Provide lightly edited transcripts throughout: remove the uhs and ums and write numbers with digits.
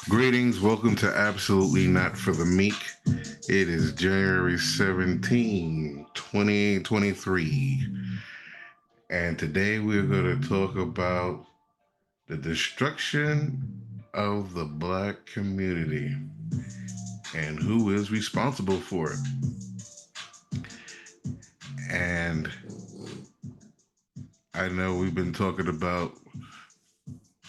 Greetings, welcome to Absolutely Not for the Meek. It is January 17, 2023, and today we're going to talk about the destruction of the black community and who is responsible for it. And I know I've been talking about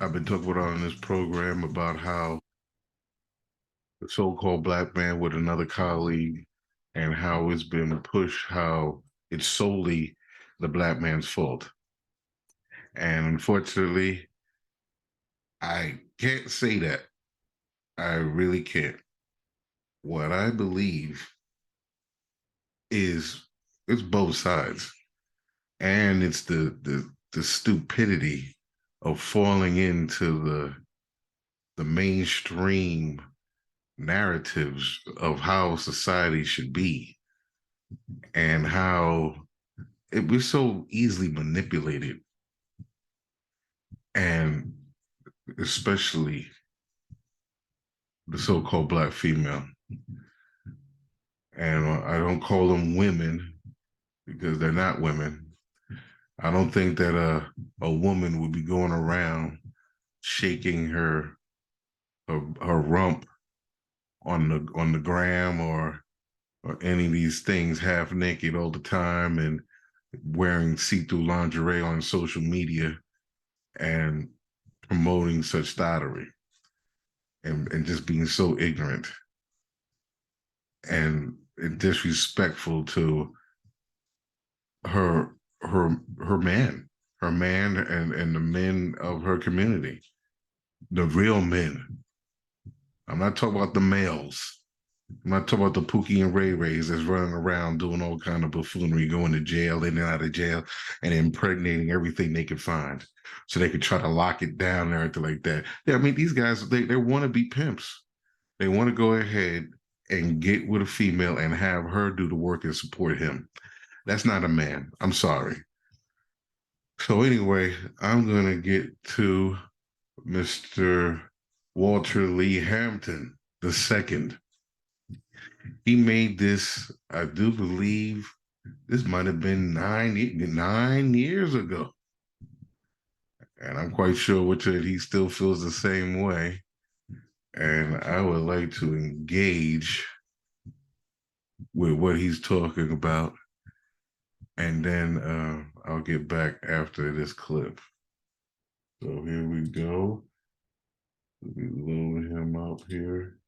on this program about how the so-called black man with another colleague and how it's been pushed, how it's solely the black man's fault. And unfortunately, I can't say that. I really can't. What I believe is it's both sides. And it's the stupidity of falling into the mainstream narratives of how society should be and how we're so easily manipulated, and especially the so-called black female. And I don't call them women because they're not women. I don't think that a woman would be going around shaking her rump on the gram or any of these things half naked all the time and wearing see-through lingerie on social media and promoting such thottery and just being so ignorant and disrespectful to her her man and the men of her community, the real men. I'm not talking about the males. I'm not talking about the Pookie and Ray Rays that's running around doing all kind of buffoonery, going to jail, in and out of jail, and impregnating everything they can find, so they could try to lock it down and everything like that. Yeah, I mean these guys they want to be pimps. They want to go ahead and get with a female and have her do the work and support him. That's not a man. I'm sorry. So anyway, I'm gonna get to Mr. Walter Lee Hampton the second. He made this, I do believe, this might have been 9 years ago, and I'm quite sure that he still feels the same way. And I would like to engage with what he's talking about, and then I'll get back after this clip. So here we go. Let me load him up here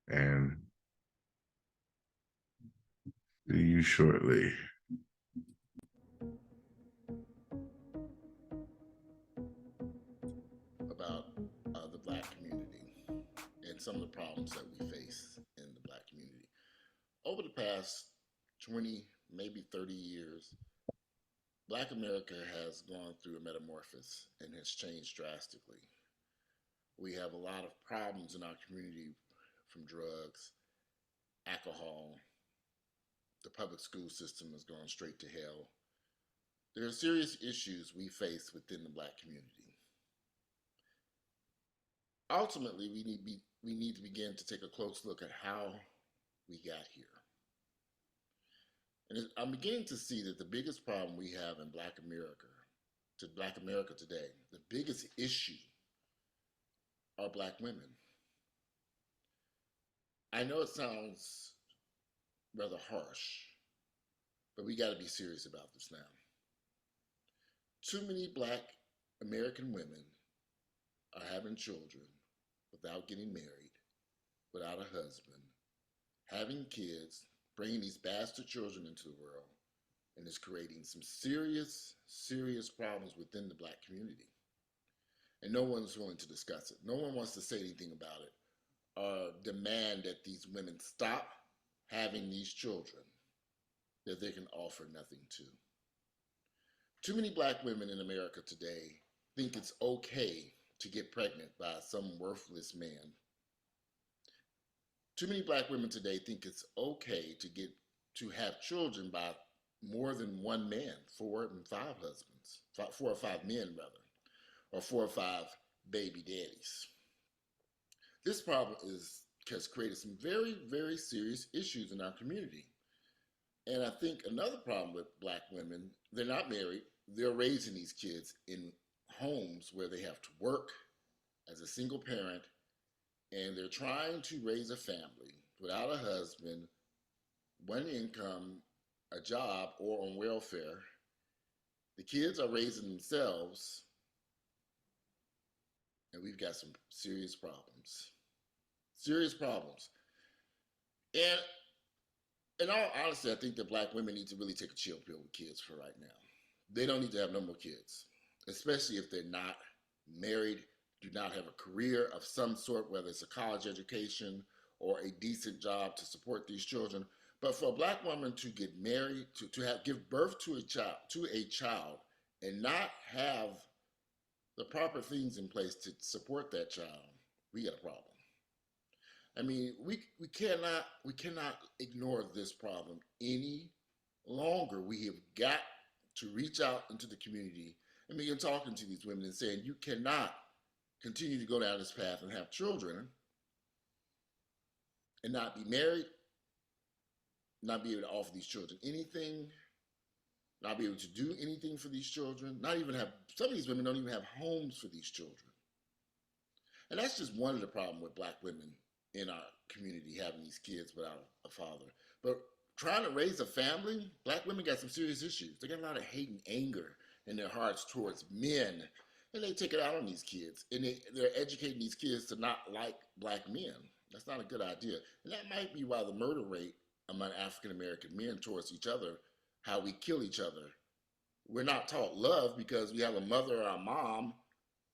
and see you shortly. About the black community and some of the problems that we face in the black community. Over the past 20, maybe 30 years, black America has gone through a metamorphosis and has changed drastically. We have a lot of problems in our community from drugs, alcohol, the public school system has gone straight to hell. There are serious issues we face within the black community. Ultimately, we need to begin to take a close look at how we got here. And I'm beginning to see that the biggest problem we have in Black America today, the biggest issue are Black women. I know it sounds rather harsh, but we got to be serious about this now. Too many Black American women are having children without getting married, without a husband, having kids, bringing these bastard children into the world, and is creating some serious, serious problems within the Black community. And no one's willing to discuss it. No one wants to say anything about it or demand that these women stop having these children that they can offer nothing to. Too many Black women in America today think it's okay to get pregnant by some worthless man. Too many Black women today think it's okay to have children by more than one man, four and five husbands, four or five men rather, or four or five baby daddies. This problem has created some very, very serious issues in our community. And I think another problem with black women, they're not married, they're raising these kids in homes where they have to work as a single parent, and they're trying to raise a family without a husband, one income, a job, or on welfare. The kids are raising themselves, and we've got some serious problems. Serious problems. And in all honesty, I think that black women need to really take a chill pill with kids for right now. They don't need to have no more kids, especially if they're not married, do not have a career of some sort, whether it's a college education or a decent job to support these children. But for a black woman to get married, to have give birth to a child and not have the proper things in place to support that child, we got a problem. I mean, we cannot ignore this problem any longer. We have got to reach out into the community and begin talking to these women and saying, you cannot continue to go down this path and have children and not be married, not be able to offer these children anything, not be able to do anything for these children, not even have, some of these women don't even have homes for these children. And that's just one of the problems with black women in our community, having these kids without a father. But trying to raise a family, black women got some serious issues. They got a lot of hate and anger in their hearts towards men, and they take it out on these kids. And they're educating these kids to not like black men. That's not a good idea. And that might be why the murder rate among African American men towards each other, how we kill each other. We're not taught love because we have a mother or a mom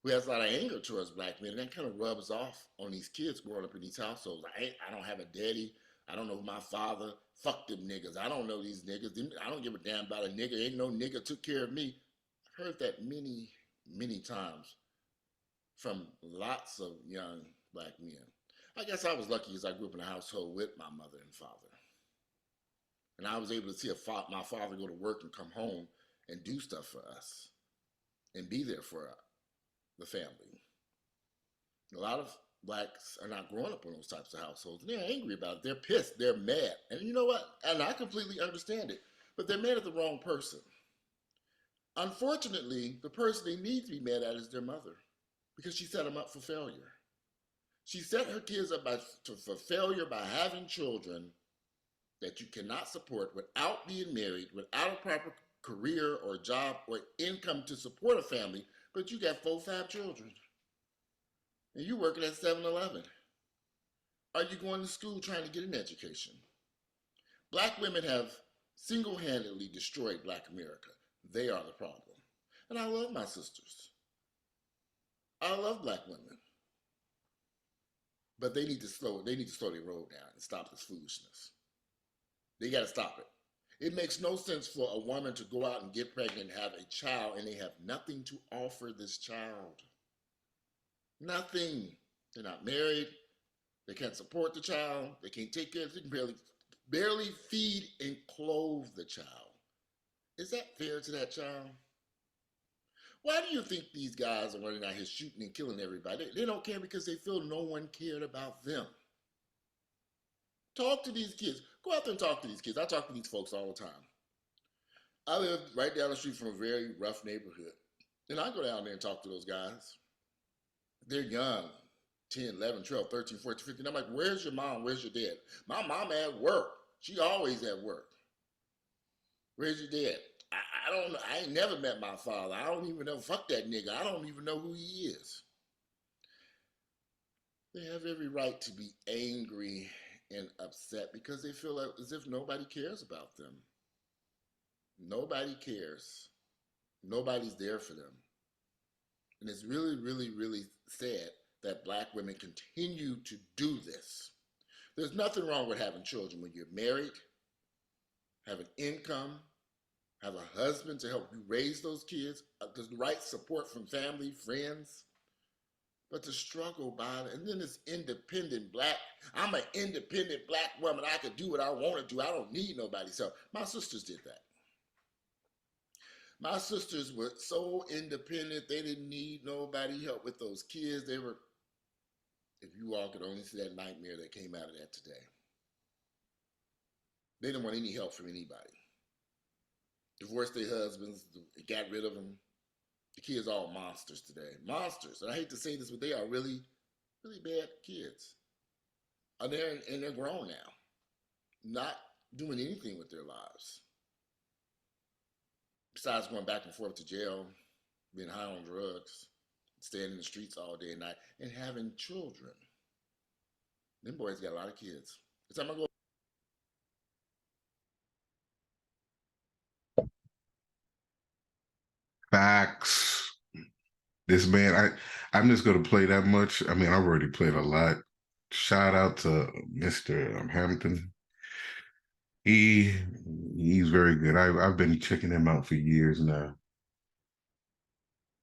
who has a lot of anger towards black men. And that kind of rubs off on these kids growing up in these households. I don't have a daddy. I don't know my father. Fuck them niggas. I don't know these niggas. I don't give a damn about a nigga. Ain't no nigga took care of me. I've heard that many, many times from lots of young black men. I guess I was lucky because I grew up in a household with my mother and father. And I was able to see my father go to work and come home and do stuff for us and be there for the family. A lot of blacks are not growing up in those types of households. And they're angry about it. They're pissed. They're mad. And you know what? And I completely understand it. But they're mad at the wrong person. Unfortunately, the person they need to be mad at is their mother because she set them up for failure. She set her kids up for failure by having children that you cannot support without being married, without a proper career or job or income to support a family, but you got 4 or 5 children. And you working at 7-Eleven. Are you going to school trying to get an education? Black women have single-handedly destroyed Black America. They are the problem. And I love my sisters. I love black women. But they need to slow their roll down and stop this foolishness. They got to stop it. It makes no sense for a woman to go out and get pregnant and have a child and they have nothing to offer this child. Nothing. They're not married. They can't support the child. They can't take care of it. They can barely feed and clothe the child. Is that fair to that child? Why do you think these guys are running out here shooting and killing everybody? They don't care because they feel no one cared about them. Talk to these kids. Go out there and talk to these kids. I talk to these folks all the time. I live right down the street from a very rough neighborhood. And I go down there and talk to those guys. They're young, 10, 11, 12, 13, 14, 15. I'm like, where's your mom? Where's your dad? My mom at work. She always at work. Where's your dad? I don't know. I ain't never met my father. I don't even know. Fuck that nigga. I don't even know who he is. They have every right to be angry and upset because they feel as if nobody cares about them. Nobody cares. Nobody's there for them. And it's really, really, really sad that black women continue to do this. There's nothing wrong with having children when you're married, have an income, have a husband to help you raise those kids, the right support from family, friends. But to struggle by it, and then this independent black, I'm an independent black woman. I can do what I want to do. I don't need nobody's help. My sisters did that. My sisters were so independent, they didn't need nobody help with those kids. if you all could only see that nightmare that came out of that today. They didn't want any help from anybody. Divorced their husbands, got rid of them. The kids are all monsters today. Monsters. And I hate to say this, but they are really, really bad kids. And they're grown now, not doing anything with their lives. Besides going back and forth to jail, being high on drugs, staying in the streets all day and night, and having children. Them boys got a lot of kids. It's time I go. Facts. This man, I'm just gonna play that much. I mean, I've already played a lot. Shout out to Mr. Hampton. He he's very good. I've been checking him out for years now.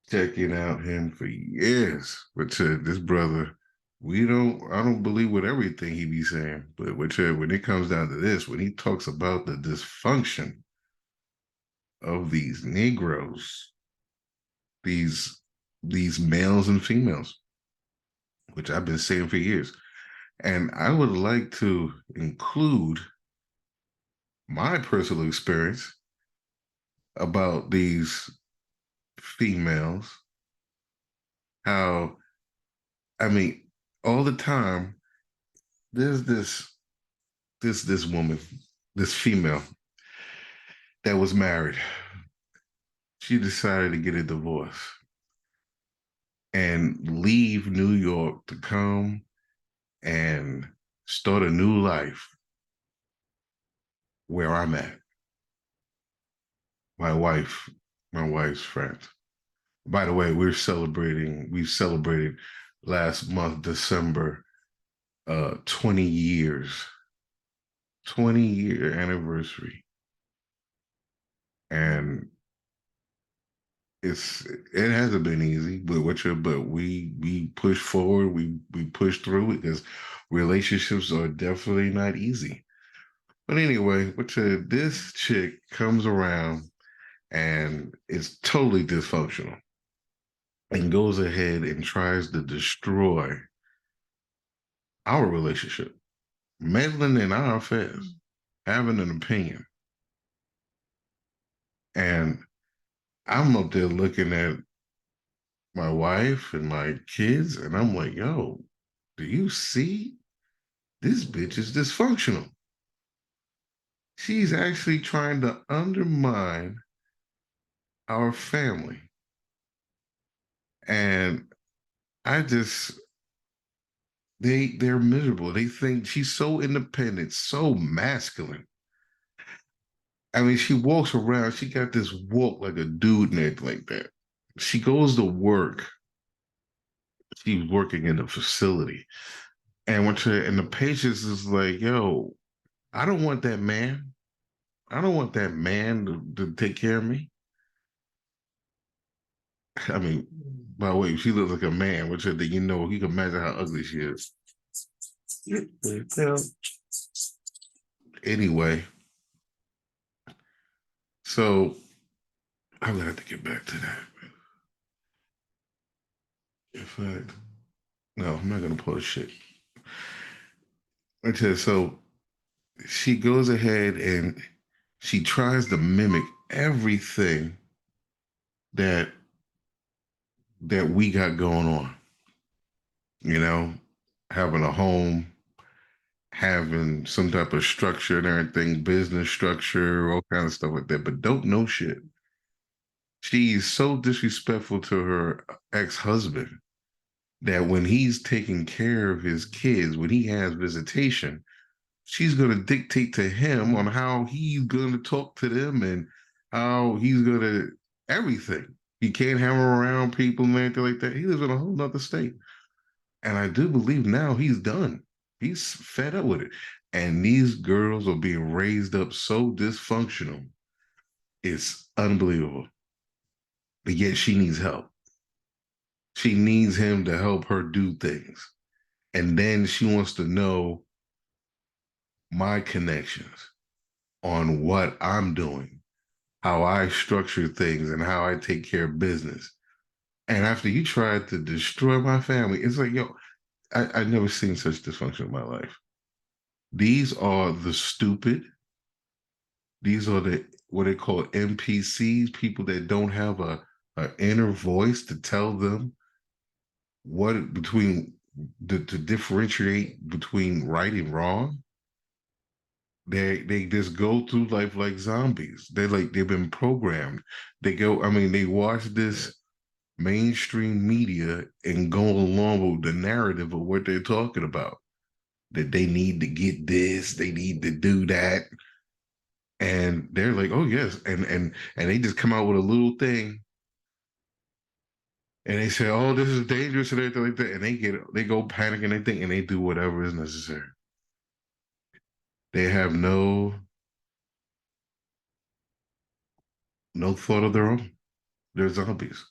Checking out him for years. But this brother, I don't believe with everything he be saying. But when it comes down to this, when he talks about the dysfunction of these Negroes, these males and females, which I've been saying for years. And I would like to include my personal experience about these females. How, I mean, all the time, there's this woman, this female that was married. She decided to get a divorce and leave New York to come and start a new life where I'm at. My wife's friend. By the way, we celebrated last month, December, 20 years, 20-year anniversary. And it hasn't been easy, but we push forward, we push through it because relationships are definitely not easy. But anyway, this chick comes around and is totally dysfunctional and goes ahead and tries to destroy our relationship, meddling in our affairs, having an opinion. And I'm up there looking at my wife and my kids, and I'm like, yo, do you see? This bitch is dysfunctional. She's actually trying to undermine our family. And they're miserable. They think she's so independent, so masculine. I mean, she walks around, she got this walk like a dude neck like that. She goes to work. She's working in a facility. And and the patients is like, yo, I don't want that man. I don't want that man to take care of me. I mean, by the way, she looks like a man, which you can imagine how ugly she is. Anyway, so I'm gonna have to get back to that. In fact, no, I'm not gonna post shit. Okay, so she goes ahead and she tries to mimic everything that we got going on. You know, having a home, having some type of structure and everything, business structure, all kind of stuff like that, but don't know shit. She's so disrespectful to her ex-husband that when he's taking care of his kids, when he has visitation, she's going to dictate to him on how he's going to talk to them and how he's going to everything. He can't have him around people and anything like that. He lives in a whole nother state. And I do believe now he's done. He's fed up with it. And these girls are being raised up so dysfunctional. It's unbelievable. But yet she needs help. She needs him to help her do things. And then she wants to know my connections on what I'm doing, how I structure things, and how I take care of business. And after you tried to destroy my family, it's like, yo, I never seen such dysfunction in my life. These are the stupid. These are the what they call NPCs, people that don't have a inner voice to tell them what between to differentiate between right and wrong. They just go through life like zombies. They've been programmed. They go, I mean, they watch this mainstream media and go along with the narrative of what they're talking about. That they need to get this, they need to do that. And they're like, oh yes. And they just come out with a little thing and they say, oh, this is dangerous and everything like that. And they go panic and they think and they do whatever is necessary. They have no thought of their own. They're zombies.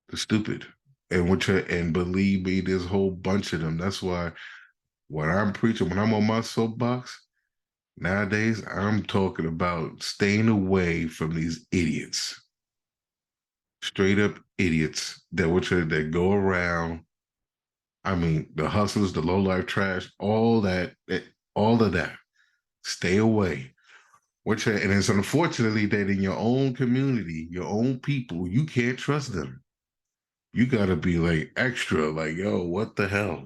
They're stupid. And believe me, there's a whole bunch of them. That's why when I'm preaching, when I'm on my soapbox, nowadays I'm talking about staying away from these idiots. Straight up idiots that go around. I mean, the hustlers, the low life trash, all of that. Stay away. And it's unfortunately that in your own community, your own people, you can't trust them. You got to be like extra, like, yo, what the hell?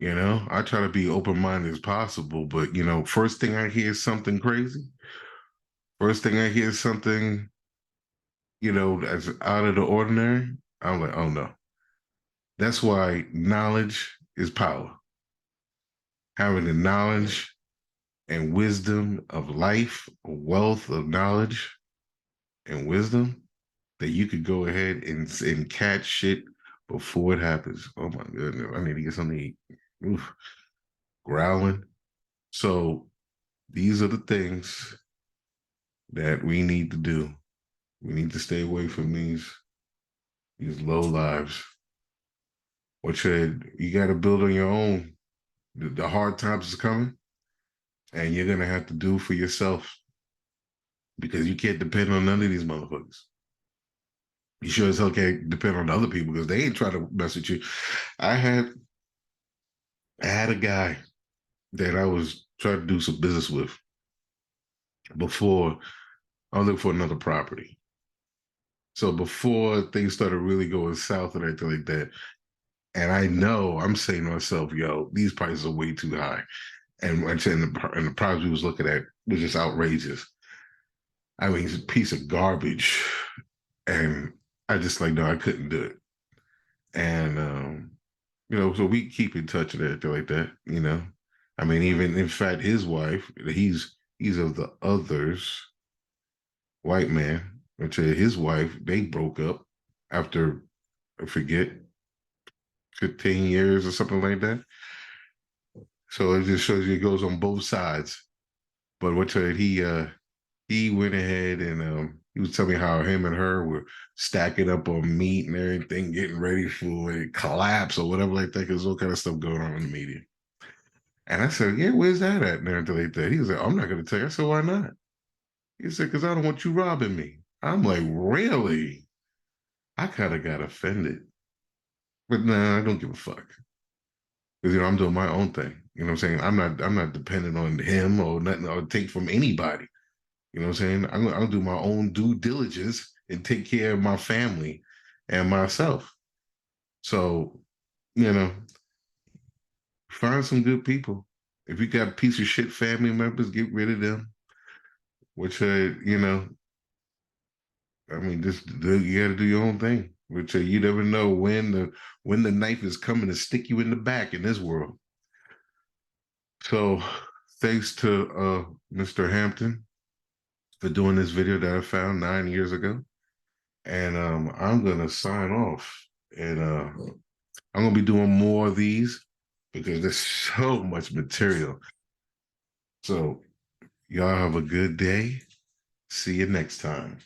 I try to be open minded as possible, but first thing I hear is something crazy. First thing I hear is something, that's out of the ordinary. I'm like, oh no. That's why knowledge is power. Having the knowledge and wisdom of life, a wealth of knowledge and wisdom that you could go ahead and catch shit before it happens. Oh my goodness, I need to get something to eat. Oof. Growling. So these are the things that we need to do. We need to stay away from these low lives. What you got to build on your own. The hard times is coming, and you're gonna have to do for yourself because you can't depend on none of these motherfuckers. You sure as hell can't depend on other people because they ain't trying to mess with you. I had a guy that I was trying to do some business with before I was looking for another property. So before things started really going south and everything like that, and I know I'm saying to myself, yo, these prices are way too high. And the price we was looking at was just outrageous. I mean, it's a piece of garbage. And I just like, no, I couldn't do it. And so we keep in touch and everything like that. I mean, even in fact, his wife, he's of the others, white man, which his wife, they broke up after I forget 15 years or something like that. So it just shows you it goes on both sides. But he went ahead and he was telling me how him and her were stacking up on meat and everything, getting ready for a collapse or whatever like that, because all kind of stuff going on in the media. And I said, yeah, where's that at? And everything like that. He was like, I'm not going to tell you. I said, why not? He said, because I don't want you robbing me. I'm like, really? I kind of got offended. But nah, I don't give a fuck. Because I'm doing my own thing. You know what I'm saying? I'm not dependent on him or nothing or take from anybody. You know what I'm saying? I'll do my own due diligence and take care of my family and myself. So, you know, find some good people. If you got piece of shit family members, get rid of them. Which, I mean, you got to do your own thing. Which you never know when the knife is coming to stick you in the back in this world. So, thanks to Mr. Hampton for doing this video that I found 9 years ago. And I'm gonna sign off. And I'm gonna be doing more of these because there's so much material. So y'all have a good day. See you next time.